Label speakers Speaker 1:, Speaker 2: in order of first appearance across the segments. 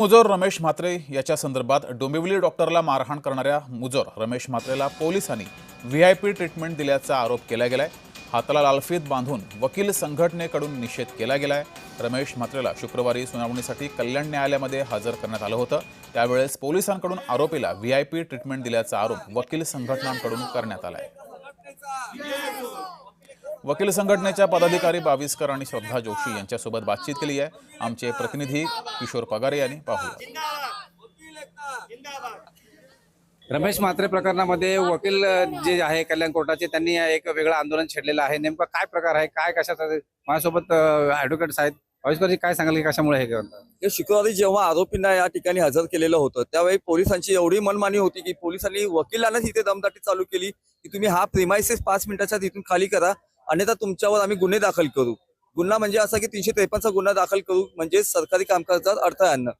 Speaker 1: मुजोर रमेश म्हात्रे याच्या संदर्भात डोंबिवली डॉक्टरला मारहाण करणाऱ्या मुजोर रमेश म्हात्रेला पोलिसांनी व्हीआयपी ट्रीटमेंट दिल्याचा आरोप केला गेलाय। हाताला लालफीत बांधून वकील संघटनेकडून निषेध केला गेलाय। रमेश म्हात्रेला शुक्रवारी सुनावणीसाठी कल्याण न्यायालयामध्ये हजर करण्यात आलं होतं। त्यावेळेस पोलिसांकडून आरोपीला व्हीआयपी ट्रीटमेंट दिल्याचा आरोप वकील संघटनांकडून करण्यात आलाय। वकील संघटनेच्या पदाधिकारी बाविस्कर आणि श्रद्धा जोशी यांच्यासोबत बातचीत केली आहे। आमचे प्रतिनिधी किशोर पगारे यांनी पाहूया।
Speaker 2: रमेश म्हात्रे प्रकरणामध्ये वकील जे आहे कल्याण कोर्टाचे त्यांनी एक वेगळं आंदोलन छेडलेलं आहे। नेमका काय प्रकार आहे, काय कशाचा? माझ्यासोबत ॲडव्होकेट्स आहेत। बाविस्करजी काय सांगाल की कशामुळे हे करतात?
Speaker 3: हे शुक्रवारी जेव्हा आरोपींना या ठिकाणी हजर केलेलं होतं त्यावेळी पोलिसांची एवढी मनमानी होती की पोलिसांनी वकिलांनाच इथे दमदाटी चालू केली की तुम्ही हा प्रिमाइसेस 5 मिनिटाच्या तिथून खाली करा, अन्यथा तुमच्यावर आम्ही गुन्हे दाखल करू। गुन्हा म्हणजे असा की 353 चा गुन्हा दाखल करू, म्हणजे सरकारी कामकाजात अडथळा आणणं।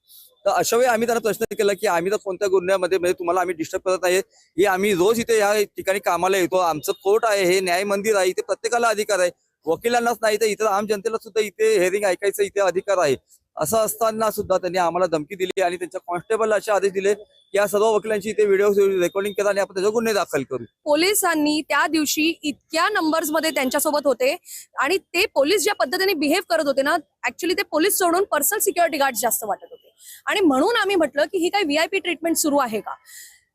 Speaker 3: तर अशा वेळी आम्ही त्यांना प्रश्न केला की आम्ही तर कोणत्या गुन्ह्यामध्ये म्हणजे तुम्हाला आम्ही डिस्टर्ब करत नाही, हे आम्ही रोज इथे या ठिकाणी कामाला येतो, आमचं कोर्ट आहे, हे न्याय मंदिर आहे, इथे प्रत्येकाला अधिकार आहे, वकिलांनाच नाही तर इतर आम जनतेला सुद्धा इथे हेअरिंग ऐकायचं इथे अधिकार आहे। असं असताना सुद्धा त्यांनी आम्हाला धमकी दिली आणि त्यांच्या कॉन्स्टेबलला असे आदेश दिले की या सर्व वकिलांची इथे व्हिडिओ रेकॉर्डिंग करा आणि आपण त्याच्यावर गुन्हे दाखल करू।
Speaker 4: पोलिसांनी त्या दिवशी इतक्या नंबर्स मध्ये त्यांच्यासोबत होते आणि ते पोलीस ज्या पद्धतीने बिहेव करत होते ना, ऍक्च्युअली ते पोलीस सोडून पर्सनल सिक्युरिटी गार्ड जास्त वाटत होते। आणि म्हणून आम्ही म्हटलं की ही काही व्हीआयपी ट्रीटमेंट सुरू आहे का?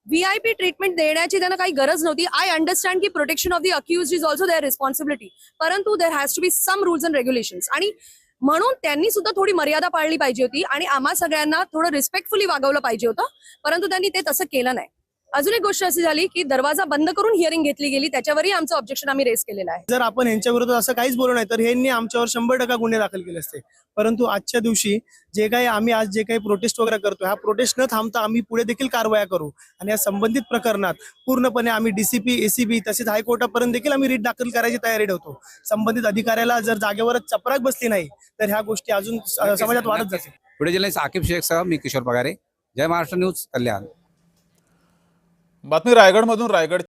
Speaker 4: व्हीआयपी ट्रीटमेंट देण्याची त्यांना काही गरज नव्हती। आय अंडरस्टँड की protection of the accused is also their responsibility, परंतु there has to be some rules and regulations आणि म्हणून त्यांनी सुद्धा थोडी मर्यादा पाळली पाहिजे होती आणि आम्हा सगळ्यांना थोडं रिस्पेक्टफुली वागवलं पाहिजे होतं, परंतु त्यांनी ते तसं केलं नाही। अजून एक गोष्ट अशी झाली की दरवाजा बंद करून हिअरिंग घेतली गेली, त्याच्यावरही आमचं ऑब्जेक्शन आम्ही रेस केलेलं आहे।
Speaker 5: जर आपण यांच्या विरोधात असं काहीच बोललो नाही तर यांनी आमच्यावर 100% गुन्हे दाखल केले असते। परंतु आजच्या दिवशी जे काही आम्ही आज जे काही प्रोटेस्ट वगैरे करतो, हा प्रोटेस्ट न थांबता आम्ही पुढे देखील कारवाया करू आणि या संबंधित प्रकरणात पूर्णपणे आम्ही डीसीपी, एसीबी तसेच हायकोर्टापर्यंत देखील आम्ही रीट दाखल करायची तयारी ठेवतो। संबंधित अधिकाऱ्याला जर जागेवरच चपराक बसली नाही तर ह्या गोष्टी अजून समाजात वाढत जातील।
Speaker 2: पुणे जिल्ह्याचे आकिब शेखसह मी किशोर पगारे, जय महाराष्ट्र न्यूज, कल्याण।
Speaker 1: बातमी रायगडमधून। रायगड